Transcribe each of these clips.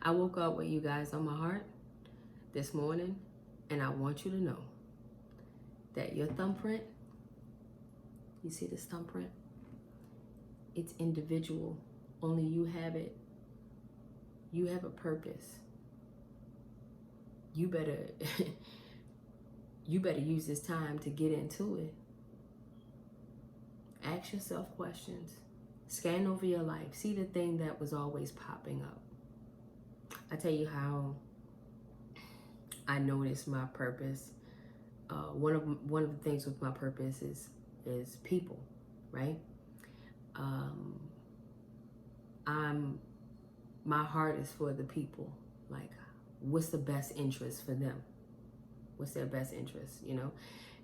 I woke up with you guys on my heart this morning, and I want you to know that your thumbprint, you see this thumbprint? It's individual. Only you have it. You have a purpose. You better you better use this time to get into it. Ask yourself questions. Scan over your life. See the thing that was always popping up. I tell you how I noticed my purpose. One of the things with my purpose is people, right? My heart is for the people. Like, what's the best interest for them? What's their best interest, you know?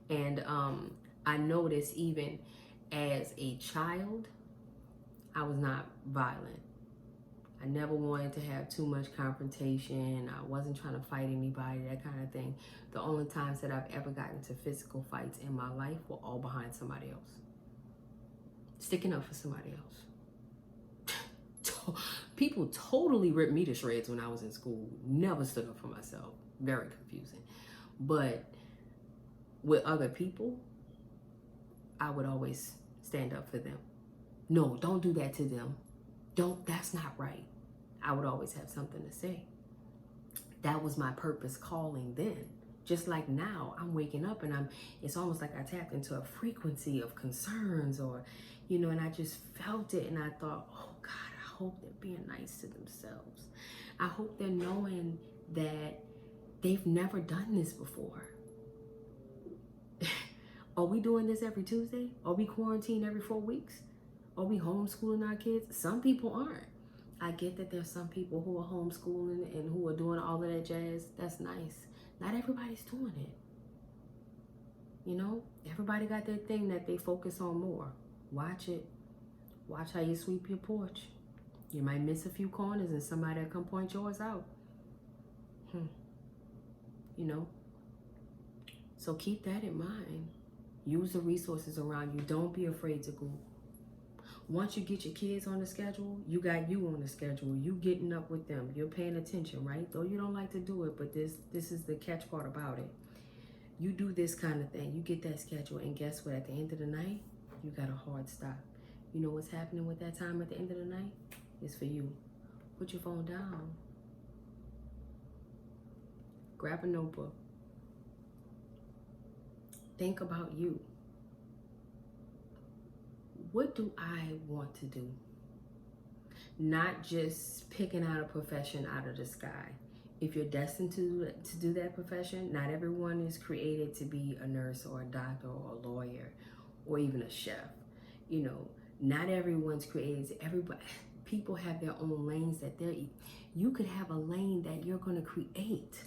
And I noticed even as a child, I was not violent. I never wanted to have too much confrontation. I wasn't trying to fight anybody, that kind of thing. The only times that I've ever gotten into physical fights in my life were all behind somebody else. Sticking up for somebody else. People totally ripped me to shreds when I was in school. Never stood up for myself. Very confusing. But with other people, I would always stand up for them. No, don't do that to them. That's not right. I would always have something to say. That was my purpose calling then. Just like now, I'm waking up and it's almost like I tapped into a frequency of concerns and I just felt it and I thought, oh God, I hope they're being nice to themselves. I hope they're knowing that they've never done this before. Are we doing this every Tuesday? Are we quarantined every 4 weeks? Are we homeschooling our kids? Some people aren't. I get that there's some people who are homeschooling and who are doing all of that jazz. That's nice. Not everybody's doing it. Everybody got their thing that they focus on more. Watch it. Watch how you sweep your porch. You might miss a few corners and somebody will come point yours out. So keep that in mind. Use the resources around you. Don't be afraid to Google. Once you get your kids on the schedule, you got you on the schedule. You getting up with them. You're paying attention, right? Though you don't like to do it, but this is the catch part about it. You do this kind of thing. You get that schedule, and guess what? At the end of the night, you got a hard stop. You know what's happening with that time at the end of the night? It's for you. Put your phone down. Grab a notebook. Think about you. What do I want to do? Not just picking out a profession out of the sky. If you're destined to do that profession, not everyone is created to be a nurse or a doctor or a lawyer or even a chef. Not everyone's created. People have their own lanes that you could have a lane that you're going to create.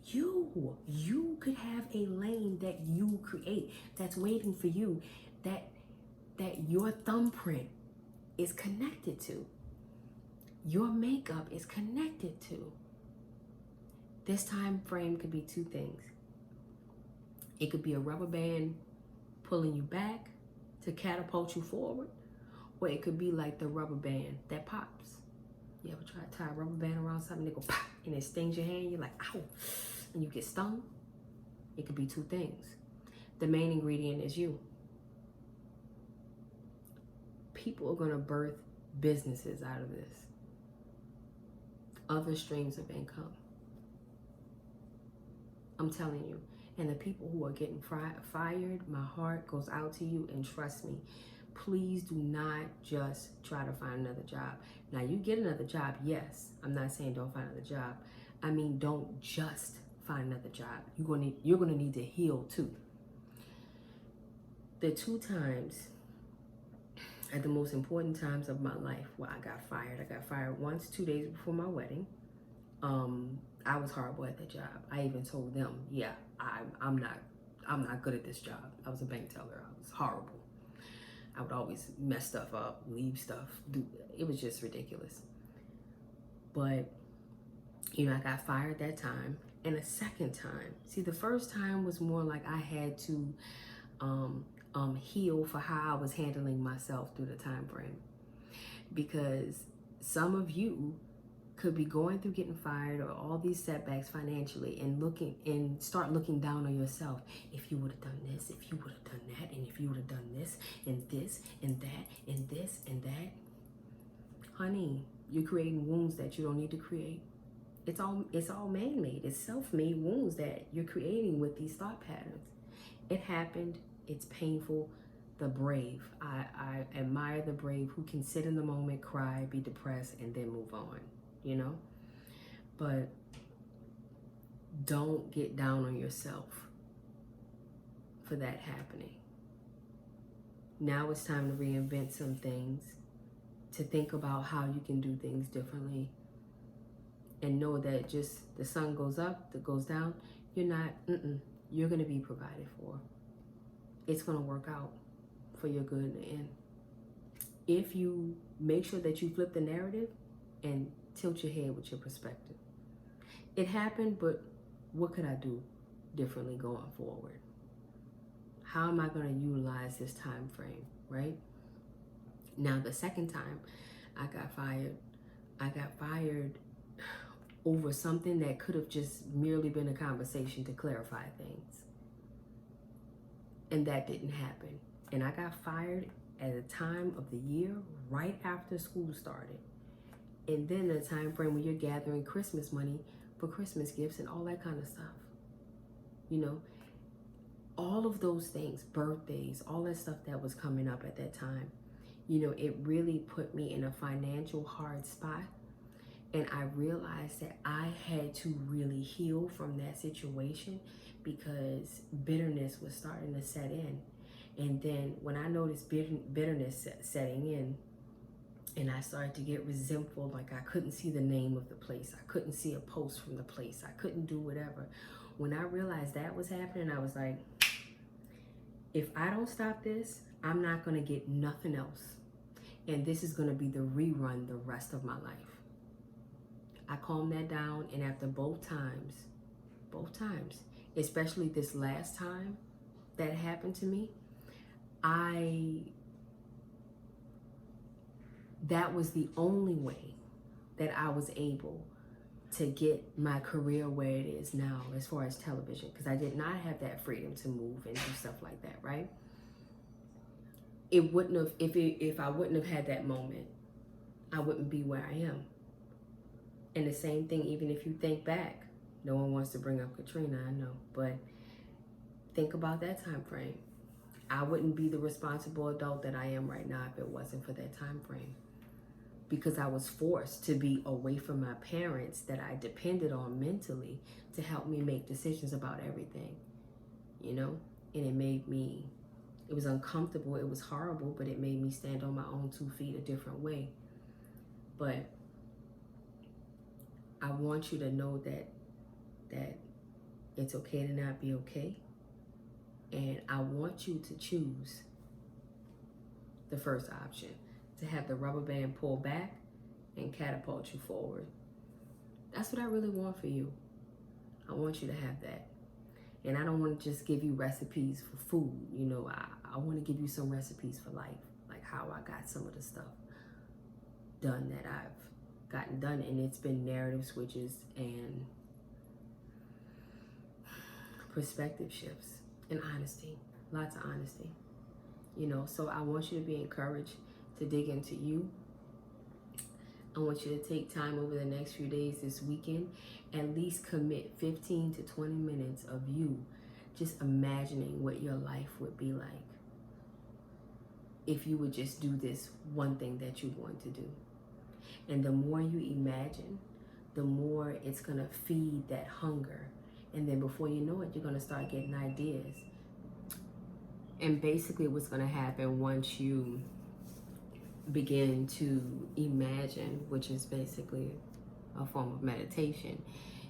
You could have a lane that you create that's waiting for you, that your thumbprint is connected to. Your makeup is connected to. This time frame could be two things. It could be a rubber band pulling you back to catapult you forward, or it could be like the rubber band that pops. You ever try to tie a rubber band around something, they go pop, and it stings your hand, you're like, ow, and you get stung? It could be two things. The main ingredient is you. People are gonna birth businesses out of this. Other streams of income. I'm telling you. And the people who are getting fired, my heart goes out to you, and trust me, please do not just try to find another job. Now, you get another job, yes. I'm not saying don't find another job. I mean, don't just find another job. You're gonna need to heal too. The 2 times at the most important times of my life where I got fired. I got fired once 2 days before my wedding. I was horrible at that job. I even told them, yeah, I'm not good at this job. I was a bank teller. I was horrible. I would always mess stuff up, leave stuff. It was just ridiculous. But I got fired that time. And a second time, see, the first time was more like I had to heal for how I was handling myself through the time frame. Because some of you could be going through getting fired or all these setbacks financially and start looking down on yourself. If you would have done this, if you would have done that, and if you would have done this and this and that and this and that. Honey, you're creating wounds that you don't need to create. It's all man-made. It's self-made wounds that you're creating with these thought patterns. It happened. It's painful. The brave. I admire the brave who can sit in the moment, cry, be depressed, and then move on, you know? But don't get down on yourself for that happening. Now it's time to reinvent some things, to think about how you can do things differently, and know that just the sun goes up, it goes down. You're going to be provided for. It's going to work out for your good in the end. If you make sure that you flip the narrative and tilt your head with your perspective. It happened, but what could I do differently going forward? How am I going to utilize this time frame, right? Now, the second time I got fired over something that could have just merely been a conversation to clarify things. And that didn't happen. And I got fired at a time of the year right after school started. And then the time frame when you're gathering Christmas money for Christmas gifts and all that kind of stuff. You know, all of those things, birthdays, all that stuff that was coming up at that time, you know, it really put me in a financial hard spot. And I realized that I had to really heal from that situation because bitterness was starting to set in. And then when I noticed bitterness setting in, and I started to get resentful, like I couldn't see the name of the place, I couldn't see a post from the place, I couldn't do whatever. When I realized that was happening, I was like, if I don't stop this, I'm not going to get nothing else. And this is going to be the rerun the rest of my life. I calmed that down, and after both times, especially this last time that happened to me, that was the only way that I was able to get my career where it is now as far as television, because I did not have that freedom to move and do stuff like that, right? It wouldn't have, if I wouldn't have had that moment, I wouldn't be where I am. And the same thing, even if you think back, no one wants to bring up Katrina, I know, but think about that time frame. I wouldn't be the responsible adult that I am right now if it wasn't for that time frame. Because I was forced to be away from my parents that I depended on mentally to help me make decisions about everything, you know? And it was uncomfortable, it was horrible, but it made me stand on my own 2 feet a different way. But I want you to know that it's okay to not be okay. And I want you to choose the first option, to have the rubber band pull back and catapult you forward. That's what I really want for you. I want you to have that. And I don't want to just give you recipes for food. You know, I want to give you some recipes for life, like how I got some of the stuff done that I've gotten done. And it's been narrative switches and perspective shifts and honesty, lots of honesty. You know, so I want you to be encouraged to dig into you. I want you to take time over the next few days this weekend, at least commit 15 to 20 minutes of you just imagining what your life would be like if you would just do this one thing that you want to do. And the more you imagine, the more it's going to feed that hunger. And then before you know it, you're going to start getting ideas. And basically what's going to happen once you begin to imagine, which is basically a form of meditation,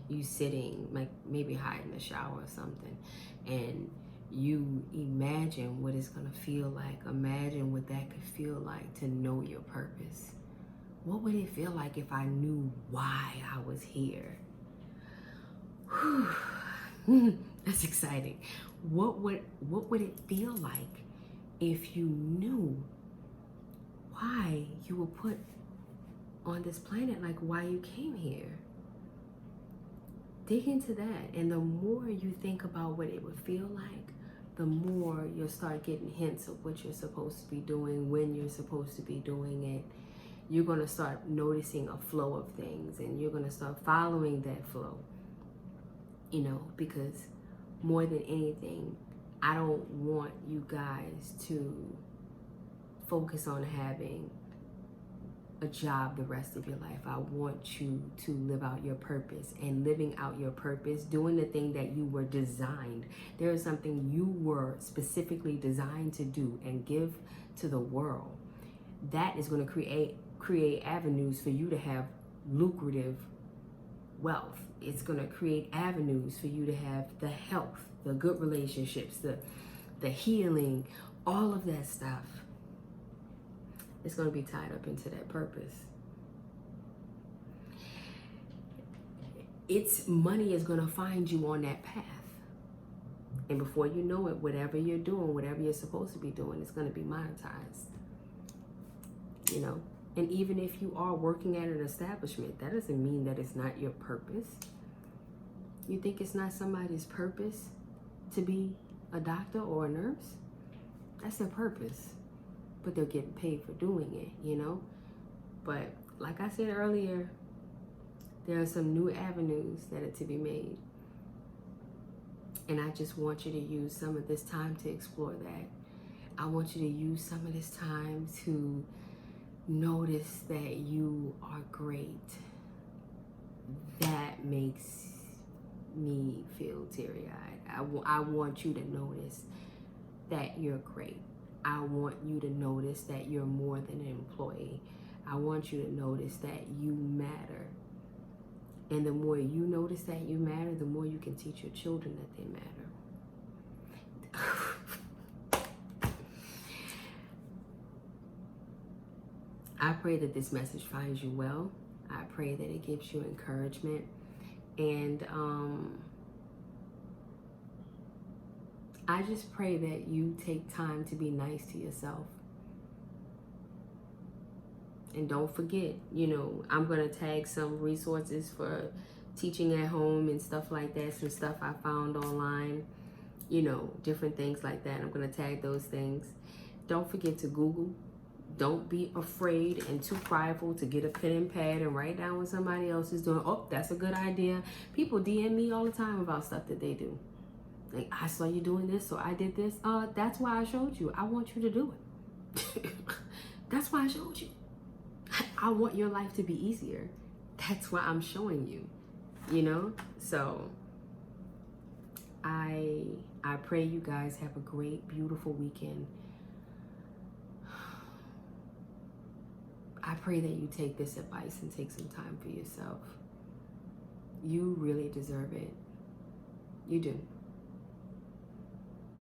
you sitting, like maybe hiding in the shower or something, and you imagine what it's going to feel like. Imagine what that could feel like to know your purpose. What would it feel like if I knew why I was here? That's exciting. What would it feel like if you knew why you were put on this planet, like why you came here. Dig into that, and the more you think about what it would feel like, the more you'll start getting hints of what you're supposed to be doing, when you're supposed to be doing it. You're going to start noticing a flow of things, and you're going to start following that flow, you know, because more than anything, I don't want you guys to focus on having a job the rest of your life. I want you to live out your purpose, and living out your purpose, doing the thing that you were designed. There is something you were specifically designed to do and give to the world. That is going to create avenues for you to have lucrative wealth. It's going to create avenues for you to have the health, the good relationships, the healing, all of that stuff. It's going to be tied up into that purpose. It's money is going to find you on that path. And before you know it, whatever you're doing, whatever you're supposed to be doing, it's going to be monetized. You know? And even if you are working at an establishment, that doesn't mean that it's not your purpose. You think it's not somebody's purpose to be a doctor or a nurse? That's their purpose. But they're getting paid for doing it, you know? But like I said earlier, there are some new avenues that are to be made. And I just want you to use some of this time to explore that. I want you to use some of this time to notice that you are great. That makes me feel teary-eyed. I want you to notice that you're great. I want you to notice that you're more than an employee. I want you to notice that you matter. And the more you notice that you matter, the more you can teach your children that they matter. I pray that this message finds you well. I pray that it gives you encouragement. And I just pray that you take time to be nice to yourself. And don't forget, you know, I'm going to tag some resources for teaching at home and stuff like that. Some stuff I found online, you know, different things like that. I'm going to tag those things. Don't forget to Google. Don't be afraid and too prideful to get a pen and pad and write down what somebody else is doing. Oh, that's a good idea. People DM me all the time about stuff that they do. Like, I saw you doing this, so I did this. That's why I showed you. I want you to do it. That's why I showed you. I want your life to be easier. That's why I'm showing you, you know? So I pray you guys have a great, beautiful weekend. I pray that you take this advice and take some time for yourself. You really deserve it. You do.